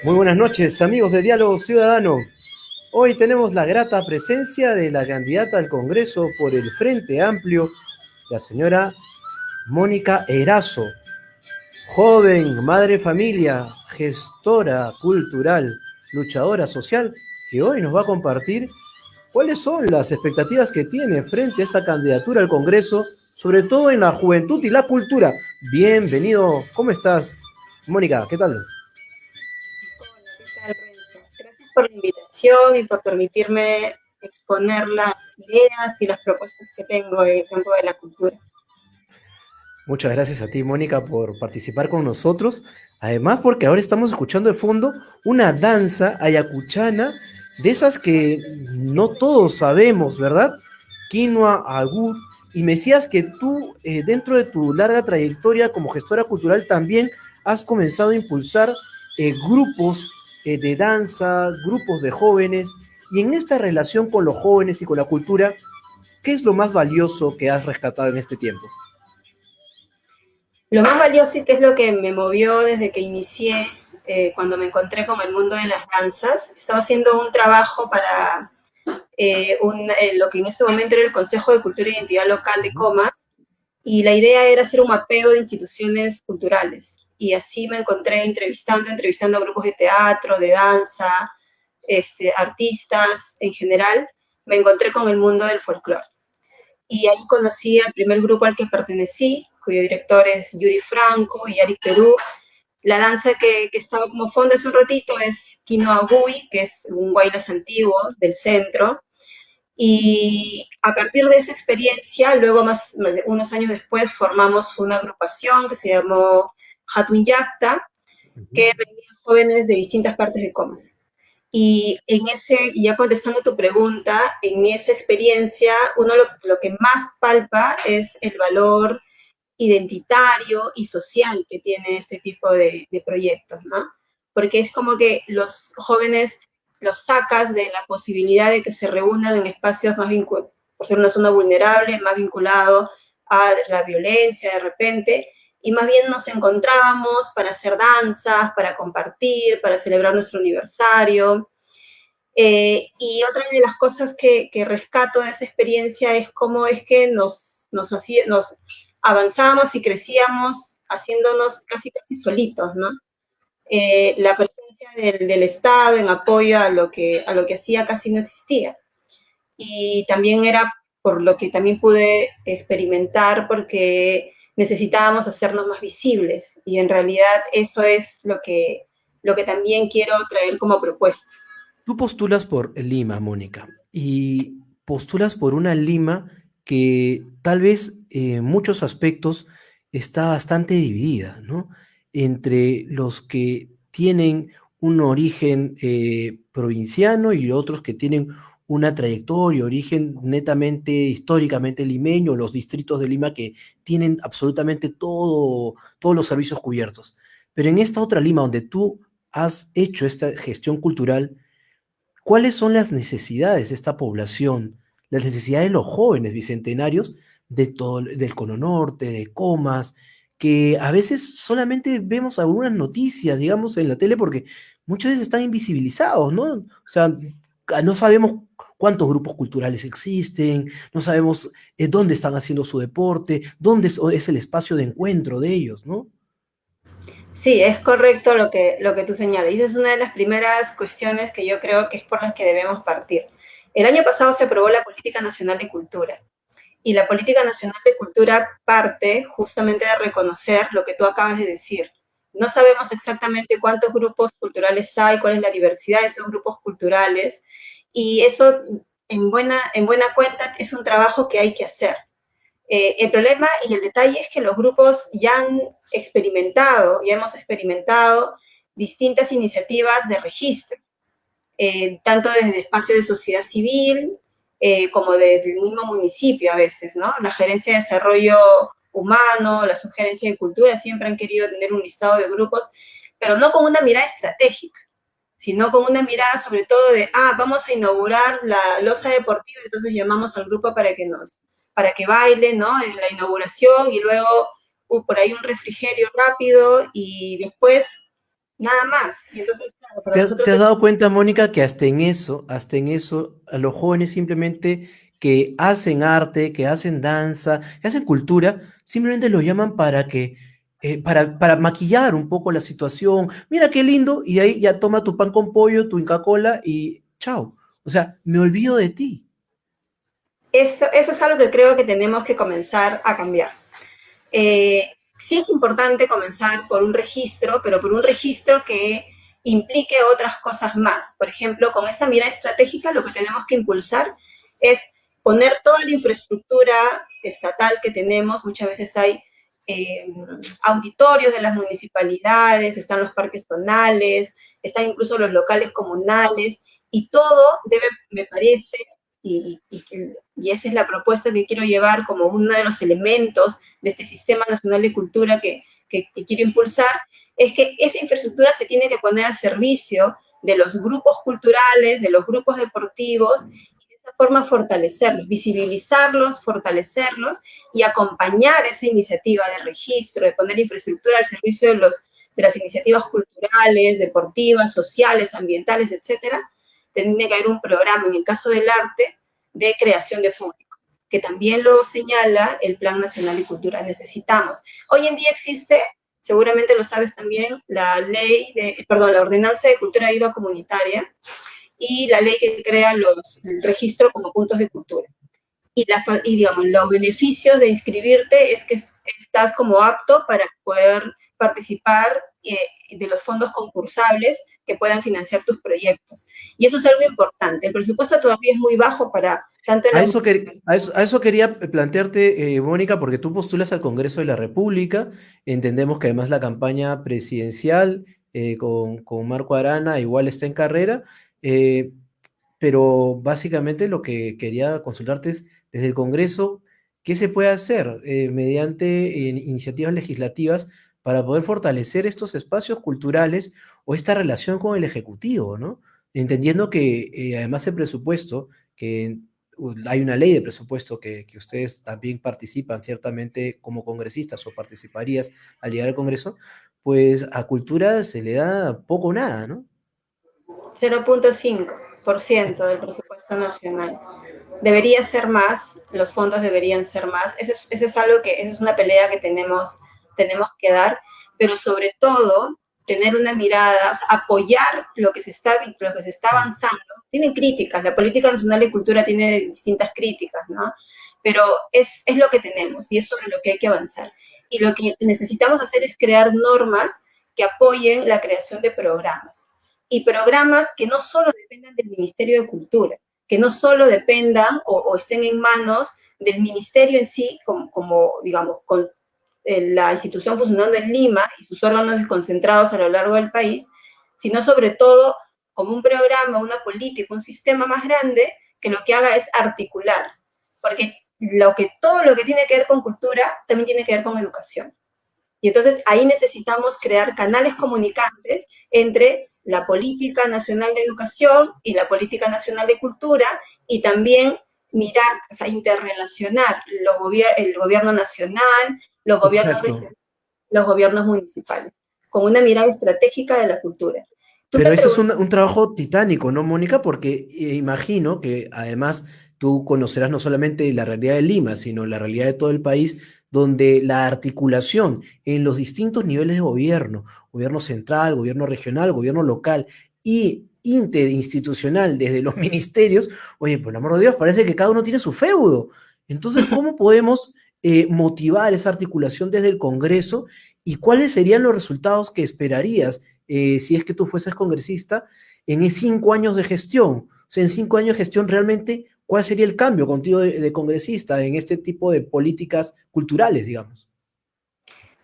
Muy buenas noches, amigos de Diálogo Ciudadano. Hoy tenemos la grata presencia de la candidata al Congreso por el Frente Amplio, la señora Mónica Erazo, joven, madre de familia, gestora cultural, luchadora social, que hoy nos va a compartir cuáles son las expectativas que tiene frente a esta candidatura al Congreso, sobre todo en la juventud y la cultura. Bienvenido, ¿cómo estás, Mónica? ¿Qué tal? Hola, ¿qué tal, Renzo? Gracias por la invitación y por permitirme exponer las ideas y las propuestas que tengo en el campo de la cultura. Muchas gracias a ti, Mónica, por participar con nosotros. Además, porque ahora estamos escuchando de fondo una danza ayacuchana, de esas que no todos sabemos, ¿verdad? Quinoa, agur. Y me decías que tú, dentro de tu larga trayectoria como gestora cultural, también has comenzado a impulsar grupos de danza, grupos de jóvenes. Y en esta relación con los jóvenes y con la cultura, ¿qué es lo más valioso que has rescatado en este tiempo? Lo más valioso y que es lo que me movió desde que inicié, cuando me encontré con el mundo de las danzas, estaba haciendo un trabajo para lo que en ese momento era el Consejo de Cultura e Identidad Local de Comas, y la idea era hacer un mapeo de instituciones culturales. Y así me encontré entrevistando a grupos de teatro, de danza, artistas en general. Me encontré con el mundo del folclore. Y ahí conocí al primer grupo al que pertenecí, cuyo director es Yuri Franco y Ari Perú. La danza que estaba como fondo hace un ratito es Quinoa Gui, que es un guaylas antiguo del centro. Y a partir de esa experiencia, luego unos años después, formamos una agrupación que se llamó Hatun Yakta, que reunía jóvenes de distintas partes de Comas. Y ya contestando tu pregunta, en esa experiencia, uno lo que más palpa es el valor identitario y social que tiene este tipo de proyectos, ¿no? Porque es como que los jóvenes los sacas de la posibilidad de que se reúnan en espacios más vinculados, por ser una zona vulnerable, más vinculado a la violencia de repente, y más bien nos encontrábamos para hacer danzas, para compartir, para celebrar nuestro aniversario. Y otra de las cosas que rescato de esa experiencia es cómo es que nos avanzábamos y crecíamos haciéndonos casi solitos, ¿no? La presencia del Estado en apoyo a lo que hacía casi no existía. Y también era por lo que también pude experimentar, porque necesitábamos hacernos más visibles. Y en realidad eso es lo que también quiero traer como propuesta. Tú postulas por Lima, Mónica, y postulas por una Lima que tal vez en muchos aspectos está bastante dividida, ¿no? Entre los que tienen un origen provinciano y otros que tienen una trayectoria, origen netamente históricamente limeño, los distritos de Lima que tienen absolutamente todos los servicios cubiertos. Pero en esta otra Lima donde tú has hecho esta gestión cultural, ¿cuáles son las necesidades de esta población? Las necesidades de los jóvenes bicentenarios de todo, del Cono Norte, de Comas, que a veces solamente vemos algunas noticias, digamos, en la tele porque muchas veces están invisibilizados, ¿no? O sea, no sabemos cuántos grupos culturales existen, no sabemos dónde están haciendo su deporte, dónde es el espacio de encuentro de ellos, ¿no? Sí, es correcto lo que tú señalas. Y esa es una de las primeras cuestiones que yo creo que es por las que debemos partir. El año pasado se aprobó la Política Nacional de Cultura. Y la Política Nacional de Cultura parte justamente de reconocer lo que tú acabas de decir. No sabemos exactamente cuántos grupos culturales hay, cuál es la diversidad de esos grupos culturales. Y eso, en buena cuenta, es un trabajo que hay que hacer. El problema y el detalle es que los grupos ya hemos experimentado distintas iniciativas de registro, tanto desde espacios de sociedad civil como desde el mismo municipio a veces, ¿no? La Gerencia de Desarrollo Humano, la Subgerencia de Cultura siempre han querido tener un listado de grupos, pero no con una mirada estratégica, sino con una mirada sobre todo de, vamos a inaugurar la losa deportiva, entonces llamamos al grupo para que baile, ¿no? En la inauguración, y luego por ahí un refrigerio rápido y después nada más. Y entonces, claro, para ¿Te nosotros has es dado cuenta, Mónica, que hasta en eso, a los jóvenes simplemente que hacen arte, que hacen danza, que hacen cultura, simplemente lo llaman para para maquillar un poco la situación. Mira qué lindo, y de ahí ya toma tu pan con pollo, tu Inca Kola y chao. O sea, me olvido de ti. eso es algo que creo que tenemos que comenzar a cambiar. Sí es importante comenzar por un registro, pero por un registro que implique otras cosas más. Por ejemplo, con esta mirada estratégica lo que tenemos que impulsar es poner toda la infraestructura estatal que tenemos. Muchas veces hay eh, auditorios de las municipalidades, están los parques zonales, están incluso los locales comunales, y todo debe, me parece, y esa es la propuesta que quiero llevar como uno de los elementos de este Sistema Nacional de Cultura que quiero impulsar, es que esa infraestructura se tiene que poner al servicio de los grupos culturales, de los grupos deportivos, y de esa forma fortalecerlos, visibilizarlos, fortalecerlos y acompañar esa iniciativa de registro, de poner infraestructura al servicio de las iniciativas culturales, deportivas, sociales, ambientales, etcétera. Tiene que haber un programa, en el caso del arte, de creación de público, que también lo señala el Plan Nacional de Cultura. Necesitamos. Hoy en día existe, seguramente lo sabes también, la Ordenanza de Cultura Viva Comunitaria y la ley que crea el registro como puntos de cultura. Digamos, los beneficios de inscribirte es que estás como apto para poder participar de los fondos concursables que puedan financiar tus proyectos. Y eso es algo importante. El presupuesto todavía es muy bajo para tanto en A las... eso, a eso quería plantearte, Mónica, porque tú postulas al Congreso de la República. Entendemos que además la campaña presidencial con Marco Arana igual está en carrera. eh, pero básicamente lo que quería consultarte es, desde el Congreso, ¿qué se puede hacer mediante iniciativas legislativas para poder fortalecer estos espacios culturales o esta relación con el Ejecutivo, ¿no? Entendiendo que además el presupuesto, que hay una ley de presupuesto que ustedes también participan ciertamente como congresistas o participarías al llegar al Congreso, pues a cultura se le da poco o nada, ¿no? 0,5% del presupuesto nacional. Debería ser más, los fondos deberían ser más. Eso es algo que, eso es una pelea que tenemos que dar, pero sobre todo tener una mirada, o sea, apoyar lo que se está avanzando. Tienen críticas, la política nacional de cultura tiene distintas críticas, ¿no? Pero es lo que tenemos y es sobre lo que hay que avanzar. Y lo que necesitamos hacer es crear normas que apoyen la creación de programas. Y programas que no solo dependan del Ministerio de Cultura, que no solo dependan o estén en manos del ministerio en sí, digamos, con la institución funcionando en Lima y sus órganos desconcentrados a lo largo del país, sino sobre todo como un programa, una política, un sistema más grande que lo que haga es articular, porque todo lo que tiene que ver con cultura también tiene que ver con educación. Y entonces ahí necesitamos crear canales comunicantes entre la política nacional de educación y la política nacional de cultura, y también mirar, o sea, interrelacionar el gobierno nacional, los gobiernos Exacto. regionales, los gobiernos municipales, con una mirada estratégica de la cultura. Tú me Pero ese es preguntas, un trabajo titánico, ¿no, Mónica? Porque imagino que además tú conocerás no solamente la realidad de Lima, sino la realidad de todo el país, donde la articulación en los distintos niveles de gobierno, gobierno central, gobierno regional, gobierno local y interinstitucional desde los ministerios, oye, por el amor de Dios, parece que cada uno tiene su feudo. Entonces, ¿cómo podemos motivar esa articulación desde el Congreso y cuáles serían los resultados que esperarías? Si es que tú fueses congresista, en 5 años de gestión. O sea, en 5 años de gestión, realmente, ¿cuál sería el cambio contigo de congresista en este tipo de políticas culturales, digamos?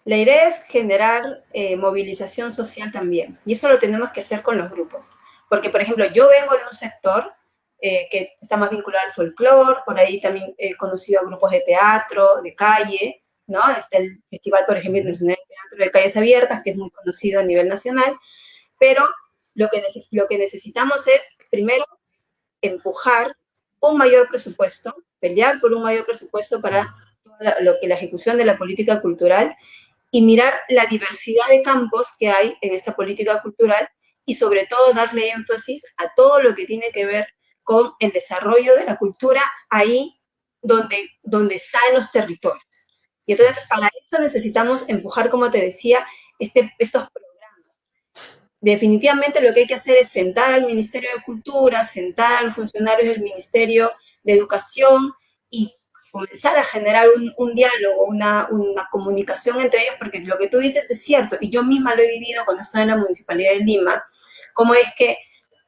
la idea es generar movilización social también, y eso lo tenemos que hacer con los grupos, porque por ejemplo yo vengo de un sector que está más vinculado al folclore, por ahí también he conocido grupos de teatro, de calle, ¿no? Está el Festival, por ejemplo, Ujú. Internacional de Teatro de Calles Abiertas, que es muy conocido a nivel nacional, pero lo que necesitamos es, primero, empujar un mayor presupuesto, pelear por un mayor presupuesto para lo que la ejecución de la política cultural y mirar la diversidad de campos que hay en esta política cultural y sobre todo darle énfasis a todo lo que tiene que ver con el desarrollo de la cultura ahí donde está en los territorios. Y entonces para eso necesitamos empujar, como te decía, estos programas. Definitivamente lo que hay que hacer es sentar al Ministerio de Cultura, sentar a los funcionarios del Ministerio de Educación y comenzar a generar un diálogo, una comunicación entre ellos, porque lo que tú dices es cierto, y yo misma lo he vivido cuando estaba en la Municipalidad de Lima, como es que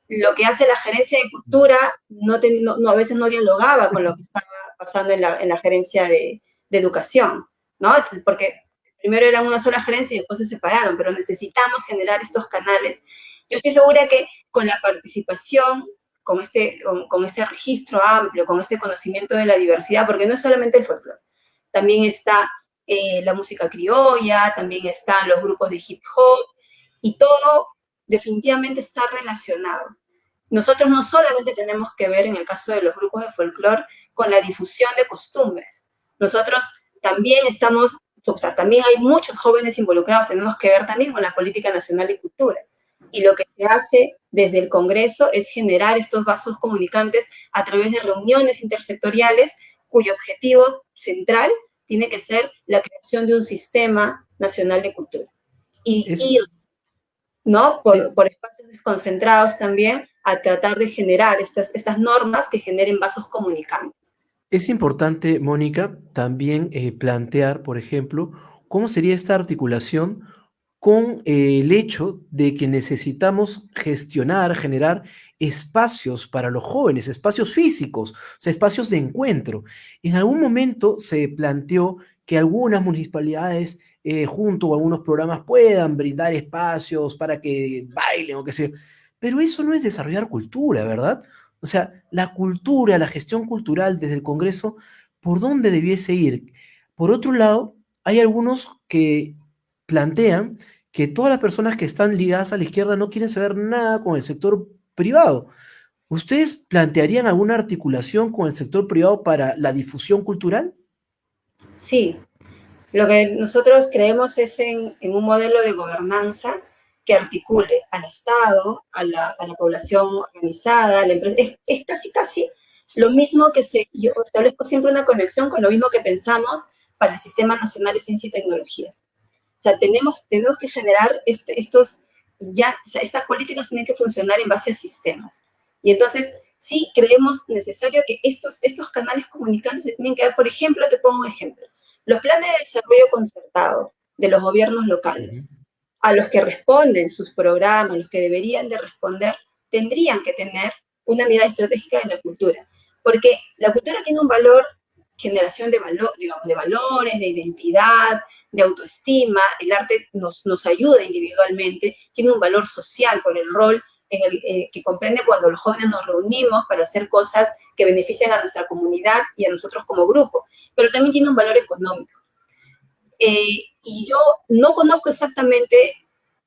lo que hace la gerencia de cultura a veces no dialogaba con lo que estaba pasando en la gerencia de educación, ¿no? Porque primero eran una sola gerencia y después se separaron, pero necesitamos generar estos canales. Yo estoy segura que con la participación, con este registro amplio, con este conocimiento de la diversidad, porque no es solamente el folclore, también está la música criolla, también están los grupos de hip hop, y todo definitivamente está relacionado. Nosotros no solamente tenemos que ver en el caso de los grupos de folclore con la difusión de costumbres, nosotros también estamos, o sea, también hay muchos jóvenes involucrados, tenemos que ver también con la política nacional de cultura. Y lo que se hace desde el Congreso es generar estos vasos comunicantes a través de reuniones intersectoriales cuyo objetivo central tiene que ser la creación de un sistema nacional de cultura. Y Es, ir, ¿no? eh, Por espacios desconcentrados también a tratar de generar estas normas que generen vasos comunicantes. Es importante, Mónica, también plantear, por ejemplo, cómo sería esta articulación con el hecho de que necesitamos gestionar, generar espacios para los jóvenes, espacios físicos, o sea, espacios de encuentro. En algún momento se planteó que algunas municipalidades, junto a algunos programas, puedan brindar espacios para que bailen o qué sé yo, pero eso no es desarrollar cultura, ¿verdad? O sea, la cultura, la gestión cultural desde el Congreso, ¿por dónde debiese ir? Por otro lado, hay algunos que plantean que todas las personas que están ligadas a la izquierda no quieren saber nada con el sector privado. ¿Ustedes plantearían alguna articulación con el sector privado para la difusión cultural? Sí, lo que nosotros creemos es en un modelo de gobernanza que articule al Estado, a la población organizada, a la empresa. Es casi, casi lo mismo que yo establezco siempre una conexión con lo mismo que pensamos para el Sistema Nacional de Ciencia y Tecnología. O sea, tenemos que generar o sea, estas políticas tienen que funcionar en base a sistemas. Y entonces, sí creemos necesario que estos canales comunicantes se tienen que dar, por ejemplo, te pongo un ejemplo, los planes de desarrollo concertado de los gobiernos Ujú. locales, a los que responden sus programas, los que deberían de responder, tendrían que tener una mirada estratégica de la cultura, porque la cultura tiene un valor, generación de valor, digamos, de valores, de identidad, de autoestima, el arte nos ayuda individualmente, tiene un valor social por el rol que comprende cuando los jóvenes nos reunimos para hacer cosas que benefician a nuestra comunidad y a nosotros como grupo, pero también tiene un valor económico. Y yo no conozco exactamente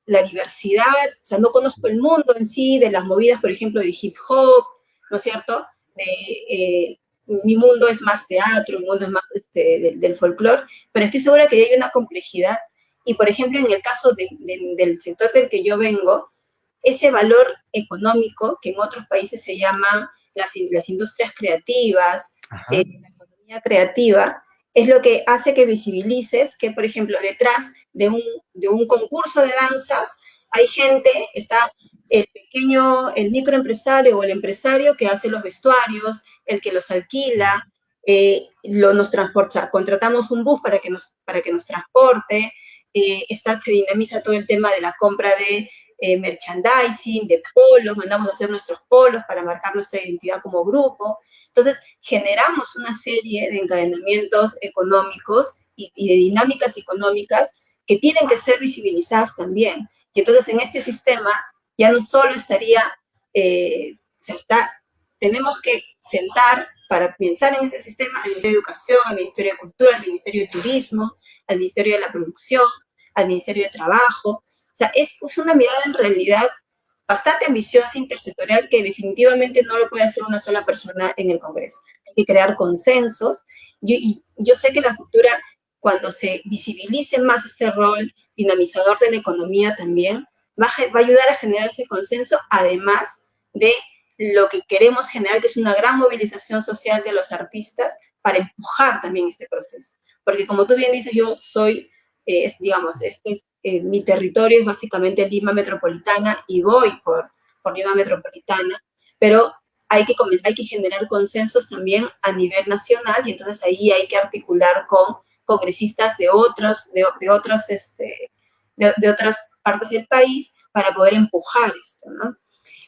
la diversidad, o sea, no conozco el mundo en sí, de las movidas, por ejemplo, de hip hop, ¿no es cierto? Mi mundo es más teatro, mi mundo es más del folclore, pero estoy segura que hay una complejidad. Y, por ejemplo, en el caso del sector del que yo vengo, ese valor económico, que en otros países se llama las industrias creativas, Ajá. la economía creativa, es lo que hace que visibilices que, por ejemplo, detrás de un concurso de danzas hay gente, está el microempresario o el empresario que hace los vestuarios, el que los alquila, nos transporta, contratamos un bus para que nos transporte, se dinamiza todo el tema de la compra de merchandising, de polos, mandamos a hacer nuestros polos para marcar nuestra identidad como grupo. Entonces, generamos una serie de encadenamientos económicos y de dinámicas económicas que tienen que ser visibilizadas también. Y entonces, en este sistema, ya no solo estaría, tenemos que sentar para pensar en ese sistema al Ministerio de Educación, al Ministerio de Cultura, al Ministerio de Turismo, al Ministerio de la Producción, al Ministerio de Trabajo. O sea, es una mirada en realidad bastante ambiciosa, intersectorial, que definitivamente no lo puede hacer una sola persona en el Congreso. Hay que crear consensos. Y yo sé que la cultura, cuando se visibilice más este rol dinamizador de la economía también, va a ayudar a generar ese consenso, además de lo que queremos generar, que es una gran movilización social de los artistas para empujar también este proceso. Porque como tú bien dices, yo soy, digamos, mi territorio es básicamente Lima Metropolitana y voy por Lima Metropolitana, pero hay que generar consensos también a nivel nacional y entonces ahí hay que articular con congresistas de otras partes del país para poder empujar esto, ¿no?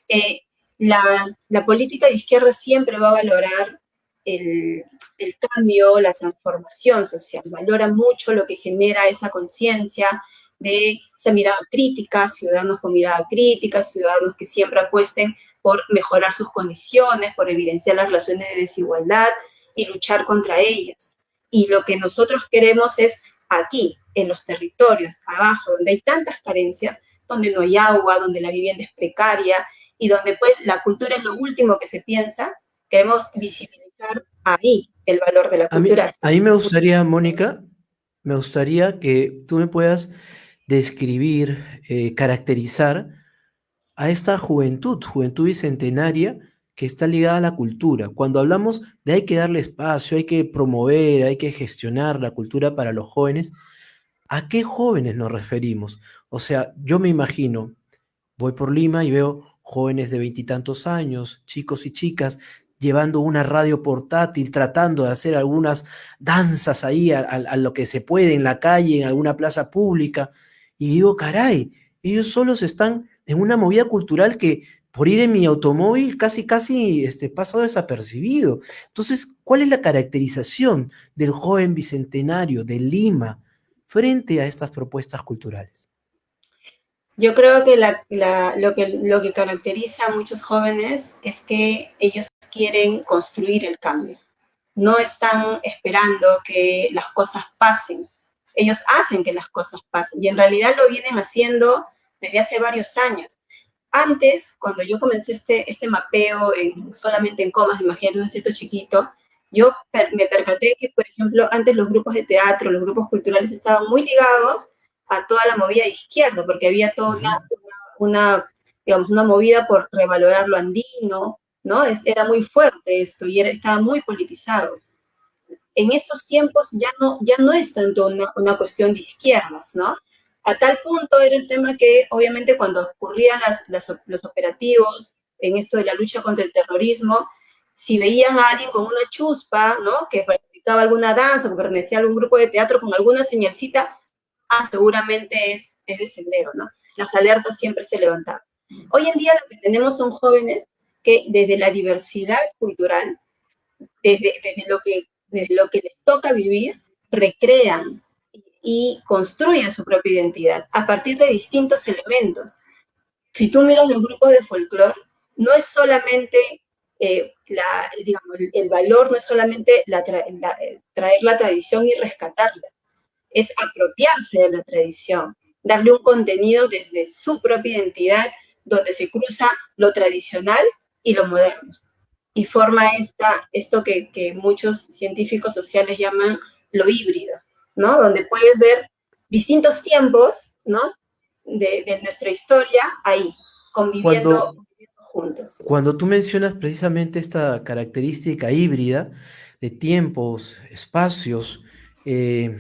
Eh, la política de izquierda siempre va a valorar el, el cambio, la transformación social, valora mucho lo que genera esa conciencia de esa mirada crítica, ciudadanos con mirada crítica, ciudadanos que siempre apuesten por mejorar sus condiciones, por evidenciar las relaciones de desigualdad y luchar contra ellas. Y lo que nosotros queremos es aquí, en los territorios, abajo, donde hay tantas carencias, donde no hay agua, donde la vivienda es precaria, y donde pues la cultura es lo último que se piensa, queremos visibilizar ahí el valor de la cultura. A mí me gustaría, Mónica, me gustaría que tú me puedas describir, caracterizar a esta juventud, juventud bicentenaria que está ligada a la cultura. Cuando hablamos de hay que darle espacio, hay que promover, hay que gestionar la cultura para los jóvenes, ¿a qué jóvenes nos referimos? O sea, yo me imagino, voy por Lima y veo jóvenes de veintitantos años, chicos y chicas, llevando una radio portátil, tratando de hacer algunas danzas ahí a lo que se puede en la calle, en alguna plaza pública. Y digo, caray, ellos solos están en una movida cultural que por ir en mi automóvil casi pasa desapercibido. Entonces, ¿cuál es la caracterización del joven bicentenario de Lima frente a estas propuestas culturales? Yo creo que lo que caracteriza a muchos jóvenes es que ellos quieren construir el cambio. No están esperando que las cosas pasen. Ellos hacen que las cosas pasen y en realidad lo vienen haciendo desde hace varios años. Antes, cuando yo comencé este mapeo solamente en comas, imagínate un distrito chiquito, me percaté que, por ejemplo, antes los grupos de teatro, los grupos culturales estaban muy ligados a toda la movida de izquierda, porque había toda Ujú. digamos, una movida por revalorar lo andino, ¿no? Era muy fuerte esto y estaba muy politizado. En estos tiempos ya no es tanto una cuestión de izquierdas, ¿no? A tal punto era el tema que obviamente cuando ocurrían los operativos en esto de la lucha contra el terrorismo, si veían a alguien con una chuspa, ¿no? Que practicaba alguna danza, que pertenecía a algún grupo de teatro con alguna señalcita, seguramente es de sendero, ¿no? Las alertas siempre se levantaban. Hoy en día lo que tenemos son jóvenes que desde la diversidad cultural, desde lo que les toca vivir, recrean y construyen su propia identidad a partir de distintos elementos. Si tú miras los grupos de folclore, no es solamente, digamos, el valor no es solamente traer la tradición y rescatarla, es apropiarse de la tradición, darle un contenido desde su propia identidad, donde se cruza lo tradicional y lo moderno y forma esto que muchos científicos sociales llaman lo híbrido, ¿no? Donde puedes ver distintos tiempos, ¿no? De nuestra historia ahí, conviviendo, Cuando, conviviendo juntos. Cuando tú mencionas precisamente esta característica híbrida de tiempos, espacios, eh,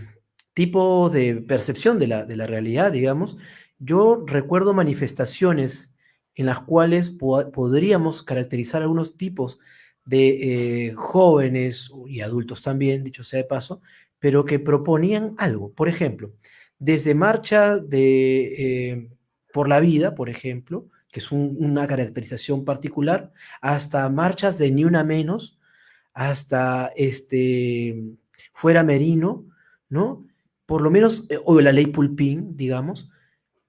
tipo de percepción de la realidad, digamos, yo recuerdo manifestaciones en las cuales podríamos caracterizar algunos tipos de jóvenes y adultos también, dicho sea de paso, pero que proponían algo. Por ejemplo, desde marcha por la vida, por ejemplo, que es una caracterización particular, hasta marchas de Ni Una Menos, hasta Fuera Merino, ¿no? Por lo menos, o la ley Pulpín, digamos,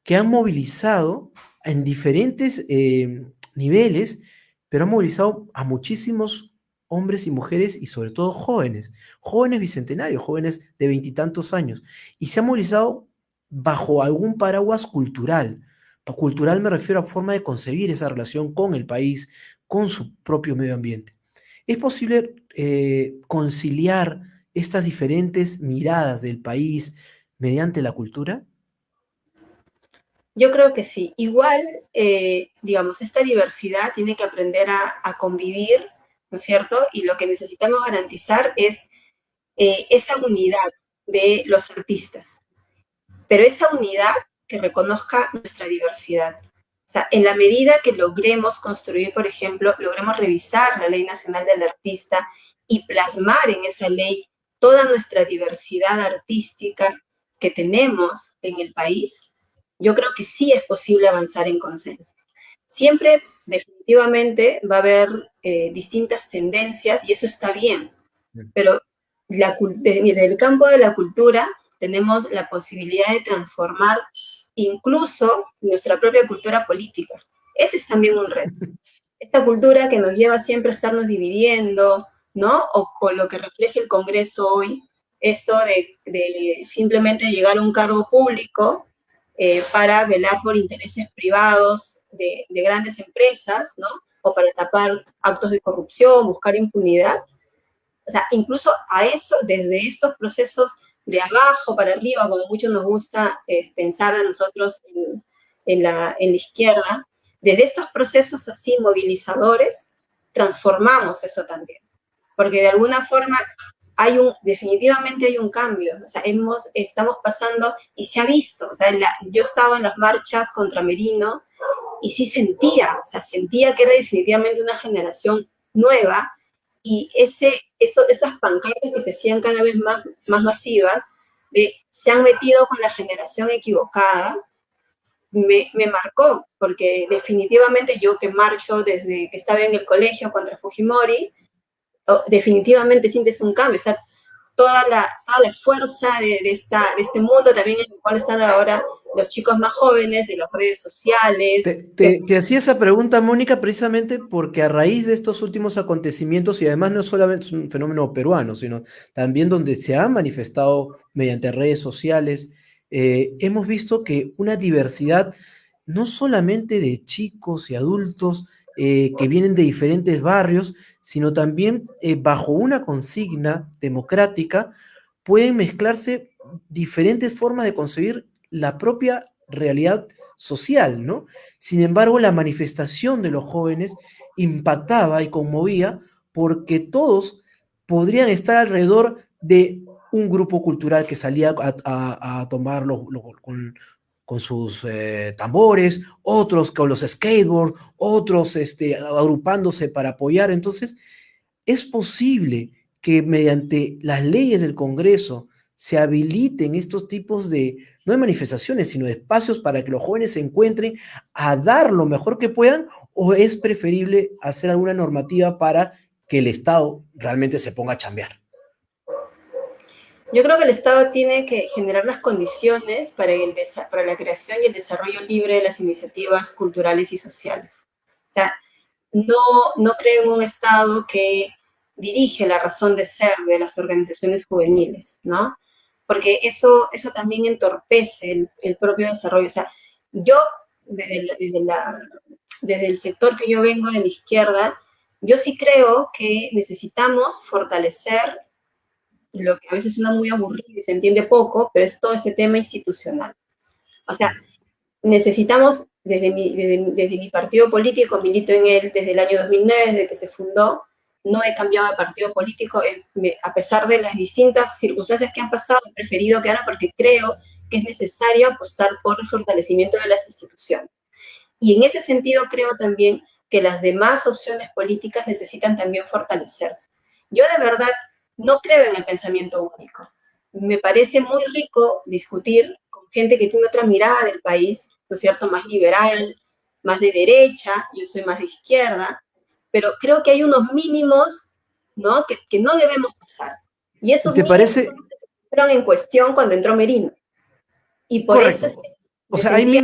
que han movilizado en diferentes niveles, pero han movilizado a muchísimos hombres y mujeres y sobre todo jóvenes, jóvenes bicentenarios, jóvenes de veintitantos años, y se han movilizado bajo algún paraguas cultural, Cultural me refiero a forma de concebir esa relación con el país, con su propio medio ambiente. ¿Es posible conciliar estas diferentes miradas del país mediante la cultura? Yo creo que sí. Igual, digamos, esta diversidad tiene que aprender a convivir, ¿no es cierto? Y lo que necesitamos garantizar es esa unidad de los artistas, pero esa unidad que reconozca nuestra diversidad. O sea, en la medida que logremos construir, por ejemplo, logremos revisar la Ley Nacional del Artista y plasmar en esa ley toda nuestra diversidad artística que tenemos en el país, yo creo que sí es posible avanzar en consensos. Siempre, definitivamente, va a haber distintas tendencias y eso está bien, pero desde el campo de la cultura tenemos la posibilidad de transformar incluso nuestra propia cultura política. Ese es también un reto. Esta cultura que nos lleva siempre a estarnos dividiendo, ¿no? O con lo que refleja el Congreso hoy, esto de simplemente llegar a un cargo público para velar por intereses privados de grandes empresas, ¿no? O para tapar actos de corrupción, buscar impunidad. O sea, incluso a eso, desde estos procesos de abajo para arriba, como mucho nos gusta pensar a nosotros en la izquierda, desde estos procesos así movilizadores, transformamos eso también. Porque de alguna forma definitivamente hay un cambio. O sea, estamos pasando, y se ha visto, o sea, yo estaba en las marchas contra Merino, y sí sentía, o sea, sentía que era definitivamente una generación nueva, y esas pancartas que se hacían cada vez más masivas, de se han metido con la generación equivocada, me marcó, porque definitivamente yo que marcho desde que estaba en el colegio contra Fujimori, definitivamente sientes un cambio, está toda la fuerza de este mundo también en el cual están ahora los chicos más jóvenes, de las redes sociales. Te hacía esa pregunta, Mónica, precisamente porque a raíz de estos últimos acontecimientos, y además no solamente es un fenómeno peruano, sino también donde se ha manifestado mediante redes sociales, hemos visto que una diversidad no solamente de chicos y adultos que vienen de diferentes barrios, sino también bajo una consigna democrática, pueden mezclarse diferentes formas de concebir la propia realidad social, ¿no? Sin embargo, la manifestación de los jóvenes impactaba y conmovía porque todos podrían estar alrededor de un grupo cultural que salía a tomar con sus tambores, otros con los skateboards, otros agrupándose para apoyar. Entonces, es posible que mediante las leyes del Congreso se habiliten estos tipos de, no de manifestaciones, sino de espacios para que los jóvenes se encuentren a dar lo mejor que puedan, o es preferible hacer alguna normativa para que el Estado realmente se ponga a chambear. Yo creo que el Estado tiene que generar las condiciones para la creación y el desarrollo libre de las iniciativas culturales y sociales. O sea, no, no creo en un Estado que dirige la razón de ser de las organizaciones juveniles, ¿no? Porque eso también entorpece el propio desarrollo. O sea, yo, desde el sector que yo vengo, de la izquierda, yo sí creo que necesitamos fortalecer lo que a veces suena muy aburrido y se entiende poco, pero es todo este tema institucional. O sea, necesitamos, desde mi partido político, milito en él desde el año 2009, desde que se fundó, no he cambiado de partido político, a pesar de las distintas circunstancias que han pasado, he preferido quedarme porque creo que es necesario apostar por el fortalecimiento de las instituciones. Y en ese sentido creo también que las demás opciones políticas necesitan también fortalecerse. Yo de verdad no creo en el pensamiento único. Me parece muy rico discutir con gente que tiene otra mirada del país, ¿no es cierto?, más liberal, más de derecha, yo soy más de izquierda, pero creo que hay unos mínimos, ¿no?, que no debemos pasar. Y ¿Y esos te mínimos parece fueron en cuestión cuando entró Merino. Y por eso correcto? O me sea, sentía.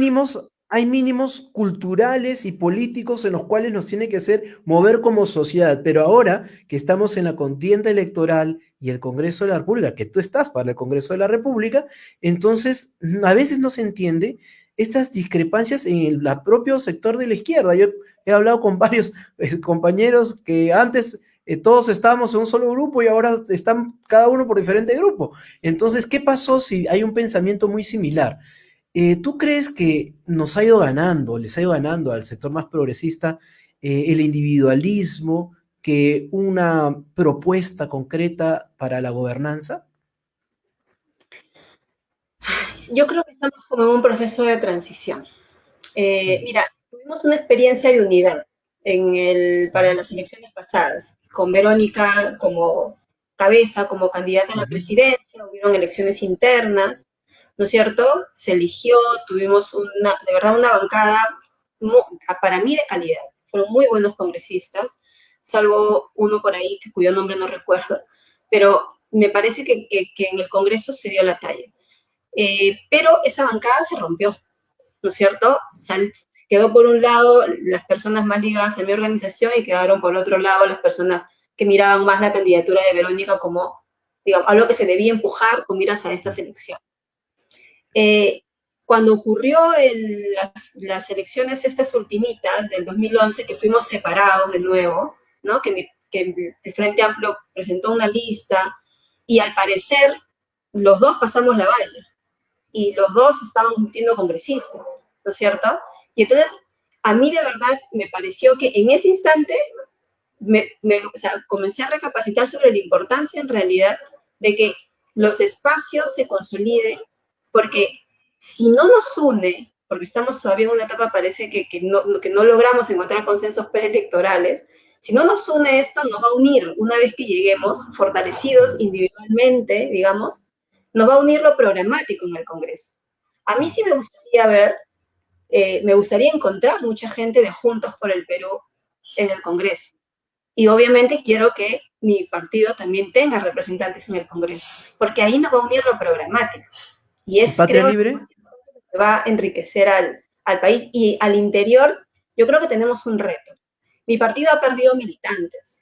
hay mínimos culturales y políticos en los cuales nos tiene que hacer mover como sociedad, pero ahora que estamos en la contienda electoral y el Congreso de la República, que tú estás para el Congreso de la República, entonces a veces no se entiende estas discrepancias en el propio sector de la izquierda. Yo he hablado con varios compañeros que antes todos estábamos en un solo grupo y ahora están cada uno por diferente grupo. Entonces, ¿qué pasó si hay un pensamiento muy similar? ¿Tú crees que nos ha ido ganando, les ha ido ganando al sector más progresista el individualismo que una propuesta concreta para la gobernanza? Yo creo que estamos como en un proceso de transición. Mm. Mira, tuvimos una experiencia de unidad para Ujú, las elecciones pasadas, con Verónica como cabeza, como candidata a la ujú. presidencia, hubieron elecciones internas, ¿no es cierto? Se eligió, tuvimos de verdad una bancada para mí de calidad. Fueron muy buenos congresistas, salvo uno por ahí cuyo nombre no recuerdo, pero me parece que en el Congreso se dio la talla. Pero esa bancada se rompió, ¿no es cierto? Quedó por un lado las personas más ligadas a mi organización y quedaron por otro lado las personas que miraban más la candidatura de Verónica como, digamos, algo que se debía empujar con miras a estas elecciones. Eh, Cuando ocurrió las elecciones estas ultimitas del 2011, que fuimos separados de nuevo, ¿no? Que el Frente Amplio presentó una lista y al parecer los dos pasamos la valla y los dos estábamos metiendo congresistas, ¿no es cierto? Y entonces, a mí de verdad me pareció que en ese instante o sea, comencé a recapacitar sobre la importancia en realidad de que los espacios se consoliden, porque si no nos une, porque estamos todavía en una etapa, parece que no logramos encontrar consensos preelectorales, si no nos une esto, nos va a unir una vez que lleguemos, fortalecidos individualmente, digamos, nos va a unir lo programático en el Congreso. A mí sí me gustaría encontrar mucha gente de Juntos por el Perú en el Congreso. Y obviamente quiero que mi partido también tenga representantes en el Congreso, porque ahí nos va a unir lo programático. Y ¿Y Patria creo, lo Libre? más importante que va a enriquecer al país. Y al interior, yo creo que tenemos un reto. Mi partido ha perdido militantes,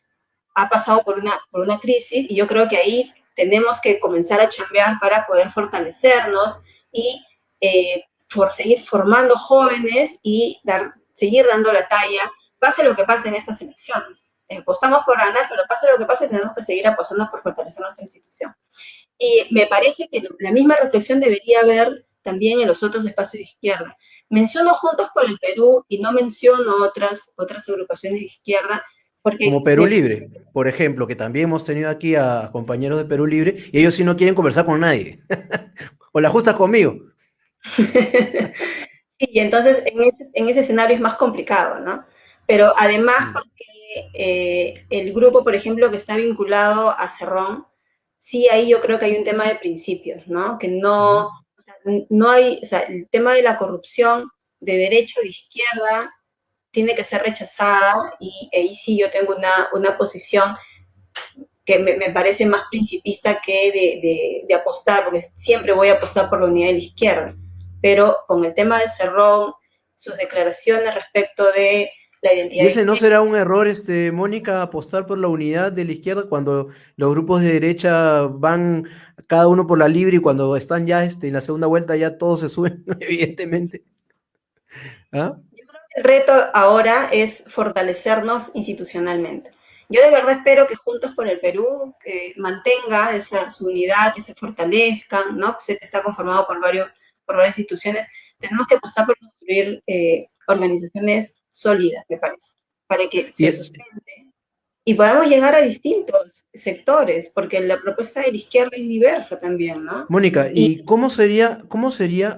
ha pasado por una crisis y yo creo que ahí tenemos que comenzar a chambear para poder fortalecernos y por seguir formando jóvenes y seguir dando la talla, pase lo que pase en estas elecciones. Apostamos por ganar, pero pase lo que pase, tenemos que seguir apostando por fortalecer nuestra institución. Y me parece que la misma reflexión debería haber también en los otros espacios de izquierda. Menciono Juntos por el Perú y no menciono otras agrupaciones de izquierda Como porque Perú Libre, por ejemplo, que también hemos tenido aquí a compañeros de Perú Libre y ellos sí no quieren conversar con nadie. O la justas conmigo. sí, y entonces en ese escenario es más complicado, ¿no? Pero además Mm, porque el grupo, por ejemplo, que está vinculado a Cerrón, sí ahí yo creo que hay un tema de principios, ¿no? Que no, ujú. o sea, no hay, o sea, el tema de la corrupción de derecha o de izquierda tiene que ser rechazada y ahí sí yo tengo una posición que me parece más principista que de apostar, porque siempre voy a apostar por la unidad de la izquierda. Pero con el tema de Cerrón, sus declaraciones respecto de la identidad ¿Y de ese no género, será un error, Mónica, apostar por la unidad de la izquierda cuando los grupos de derecha van cada uno por la libre y cuando están ya en la segunda vuelta ya todos se suben, evidentemente? ¿Ah? yo creo que el reto ahora es fortalecernos institucionalmente. Yo de verdad espero que Juntos por el Perú mantenga su unidad, que se fortalezcan, ¿no? Sé que está conformado por varias instituciones. Tenemos que apostar por construir organizaciones sólidas, me parece, para que se Y, sustente y podamos llegar a distintos sectores, porque la propuesta de la izquierda es diversa también, ¿no? Mónica, Y ¿y cómo sería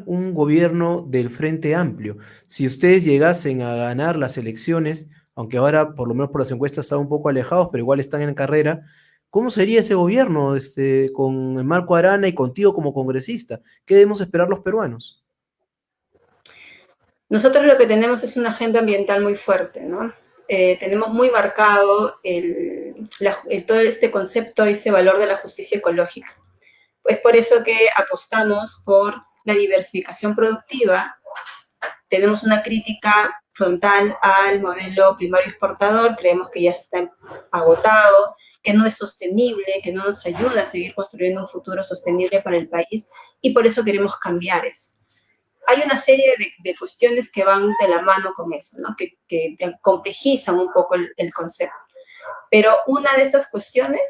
un gobierno del Frente Amplio si ustedes llegasen a ganar las elecciones, aunque ahora por lo menos por las encuestas están un poco alejados, pero igual están en carrera? ¿Cómo sería ese gobierno con Marco Arana y contigo como congresista? ¿Qué debemos esperar los peruanos? nosotros lo que tenemos es una agenda ambiental muy fuerte, ¿no? Tenemos muy marcado todo este concepto y este valor de la justicia ecológica. Es por eso que apostamos por la diversificación productiva. Tenemos una crítica frontal al modelo primario exportador, creemos que ya está agotado, que no es sostenible, que no nos ayuda a seguir construyendo un futuro sostenible para el país y por eso queremos cambiar eso. hay una serie de cuestiones que van de la mano con eso, ¿no? Que complejizan un poco el concepto. Pero una de esas cuestiones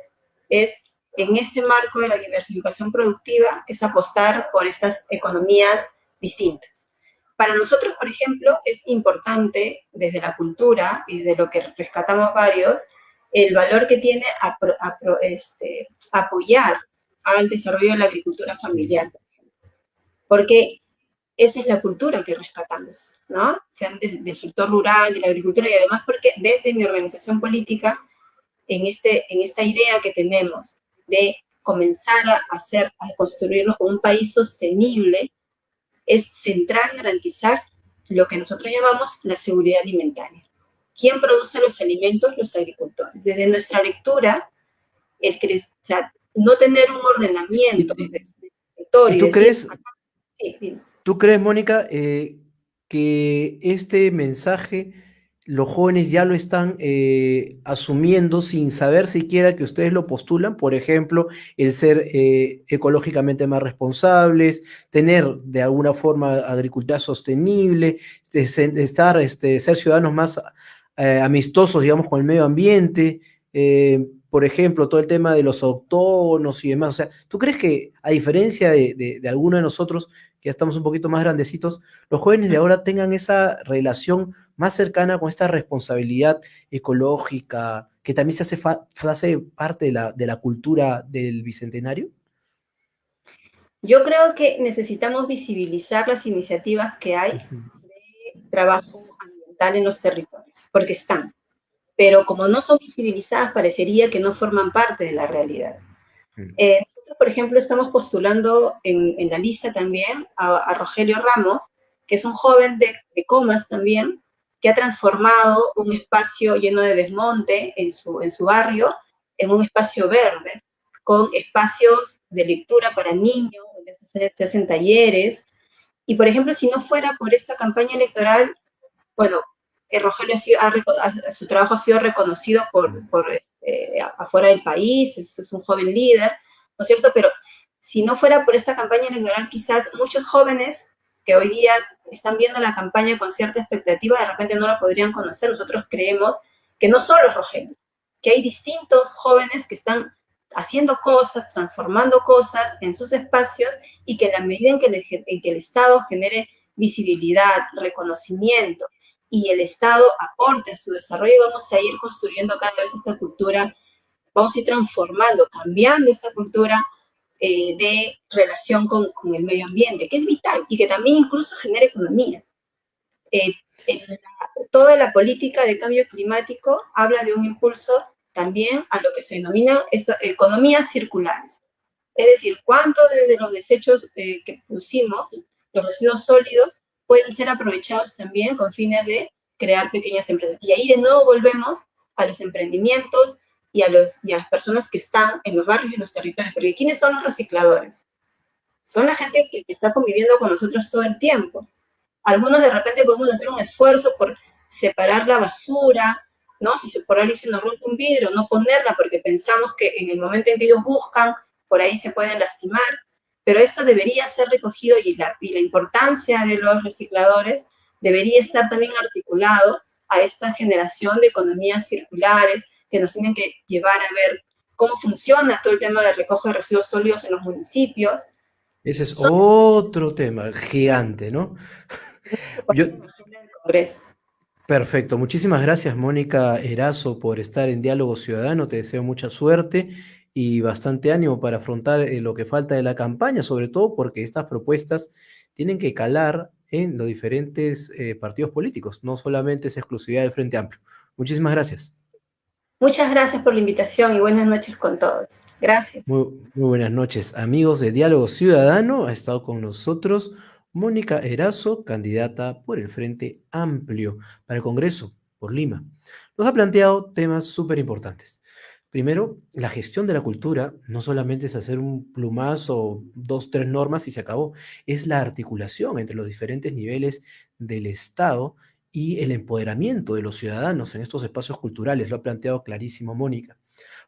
es, en este marco de la diversificación productiva, es apostar por estas economías distintas. Para nosotros, por ejemplo, es importante desde la cultura y de lo que rescatamos varios, el valor que tiene apoyar al desarrollo de la agricultura familiar, porque esa es la cultura que rescatamos, ¿no? Sean del sector rural, de la agricultura, y además porque desde mi organización política, en esta idea que tenemos de comenzar a construirnos como un país sostenible, es central garantizar lo que nosotros llamamos la seguridad alimentaria. ¿Quién produce los alimentos? Los agricultores. Desde nuestra lectura, o sea, no tener un ordenamiento ¿Y, de sector y y decir, sí, tú crees, Mónica, que este mensaje los jóvenes ya lo están asumiendo sin saber siquiera que ustedes lo postulan? Por ejemplo, el ser ecológicamente más responsables, tener de alguna forma agricultura sostenible, ser ciudadanos más amistosos, digamos, con el medio ambiente. Por ejemplo, todo el tema de los autónomos y demás. O sea, ¿tú crees que, a diferencia de alguno de nosotros, que ya estamos un poquito más grandecitos, los jóvenes de ahora tengan esa relación más cercana con esta responsabilidad ecológica, que también hace parte de la cultura del Bicentenario? yo creo que necesitamos visibilizar las iniciativas que hay Ujú. de trabajo ambiental en los territorios, porque están. Pero como no son visibilizadas, parecería que no forman parte de la realidad. Mm. Nosotros, por ejemplo, estamos postulando en la lista también a Rogelio Ramos, que es un joven de Comas también, que ha transformado un espacio lleno de desmonte en su barrio en un espacio verde, con espacios de lectura para niños, donde se hacen talleres. Y, por ejemplo, si no fuera por esta campaña electoral, bueno, Rogelio su trabajo ha sido reconocido afuera del país, es un joven líder, ¿no es cierto? Pero si no fuera por esta campaña electoral, quizás muchos jóvenes que hoy día están viendo la campaña con cierta expectativa, de repente no la podrían conocer. Nosotros creemos que no solo es Rogelio, que hay distintos jóvenes que están haciendo cosas, transformando cosas en sus espacios, y que en la medida en que el Estado genere visibilidad, reconocimiento, y el Estado aporte a su desarrollo, vamos a ir construyendo cada vez esta cultura, vamos a ir transformando, cambiando esta cultura de relación con el medio ambiente, que es vital y que también incluso genera economía. Eh, Toda la política de cambio climático habla de un impulso también a lo que se denomina economías circulares. Es decir, cuánto de los desechos que pusimos, los residuos sólidos, pueden ser aprovechados también con fines de crear pequeñas empresas. Y ahí de nuevo volvemos a los emprendimientos y a las personas que están en los barrios y en los territorios. Porque ¿quiénes son los recicladores? Son la gente que está conviviendo con nosotros todo el tiempo. Algunos de repente podemos hacer un esfuerzo por separar la basura, ¿no? Si por ahí se nos rompe un vidrio, no ponerla porque pensamos que en el momento en que ellos buscan, por ahí se pueden lastimar, pero esto debería ser recogido, y la importancia de los recicladores debería estar también articulado a esta generación de economías circulares que nos tienen que llevar a ver cómo funciona todo el tema del recojo de residuos sólidos en los municipios. Ese es Son otro tema gigante, ¿no? que Yo, poner en la agenda del Congreso. Perfecto, muchísimas gracias Mónica Erazo por estar en Diálogo Ciudadano, te deseo mucha suerte y bastante ánimo para afrontar lo que falta de la campaña, sobre todo porque estas propuestas tienen que calar en los diferentes partidos políticos, no solamente es exclusividad del Frente Amplio. Muchísimas gracias. Muchas gracias por la invitación y buenas noches con todos. Gracias. Muy buenas noches, amigos de Diálogo Ciudadano. Ha estado con nosotros Mónica Erazo, candidata por el Frente Amplio para el Congreso por Lima. Nos ha planteado temas súper importantes. Primero, la gestión de la cultura no solamente es hacer un plumazo, dos, tres normas y se acabó. Es la articulación entre los diferentes niveles del Estado y el empoderamiento de los ciudadanos en estos espacios culturales. Lo ha planteado clarísimo Mónica.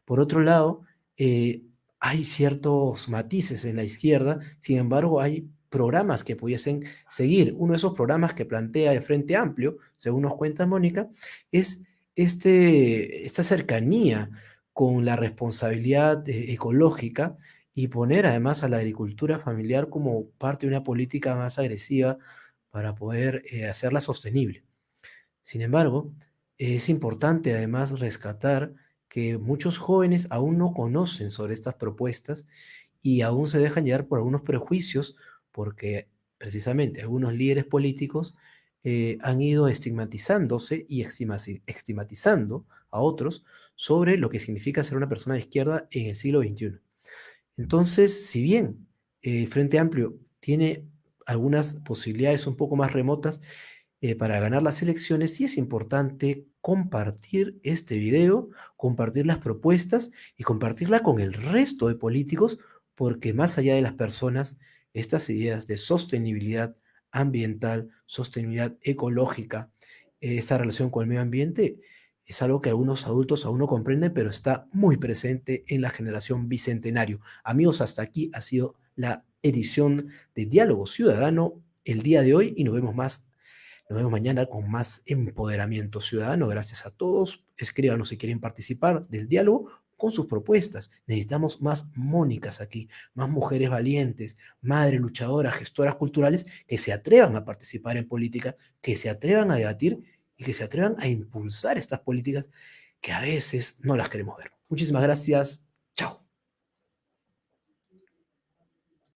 Por otro lado, hay ciertos matices en la izquierda, sin embargo, hay programas que pudiesen seguir. Uno de esos programas que plantea el Frente Amplio, según nos cuenta Mónica, es esta cercanía con la responsabilidad ecológica y poner además a la agricultura familiar como parte de una política más agresiva para poder hacerla sostenible. Sin embargo, es importante además rescatar que muchos jóvenes aún no conocen sobre estas propuestas y aún se dejan llevar por algunos prejuicios porque precisamente algunos líderes políticos han ido estigmatizándose y estigmatizando a otros sobre lo que significa ser una persona de izquierda en el siglo XXI. Entonces, si bien Frente Amplio tiene algunas posibilidades un poco más remotas, para ganar las elecciones, sí es importante compartir este video, compartir las propuestas y compartirla con el resto de políticos, porque más allá de las personas, estas ideas de sostenibilidad ambiental, sostenibilidad ecológica, esta relación con el medio ambiente, es algo que algunos adultos aún no comprenden, pero está muy presente en la generación bicentenario. Amigos, hasta aquí ha sido la edición de Diálogo Ciudadano el día de hoy y nos vemos mañana con más empoderamiento ciudadano. Gracias a todos. Escríbanos si quieren participar del diálogo con sus propuestas. Necesitamos más Mónicas aquí, más mujeres valientes, madres luchadoras, gestoras culturales que se atrevan a participar en política, que se atrevan a debatir y que se atrevan a impulsar estas políticas que a veces no las queremos ver. Muchísimas gracias. Chao.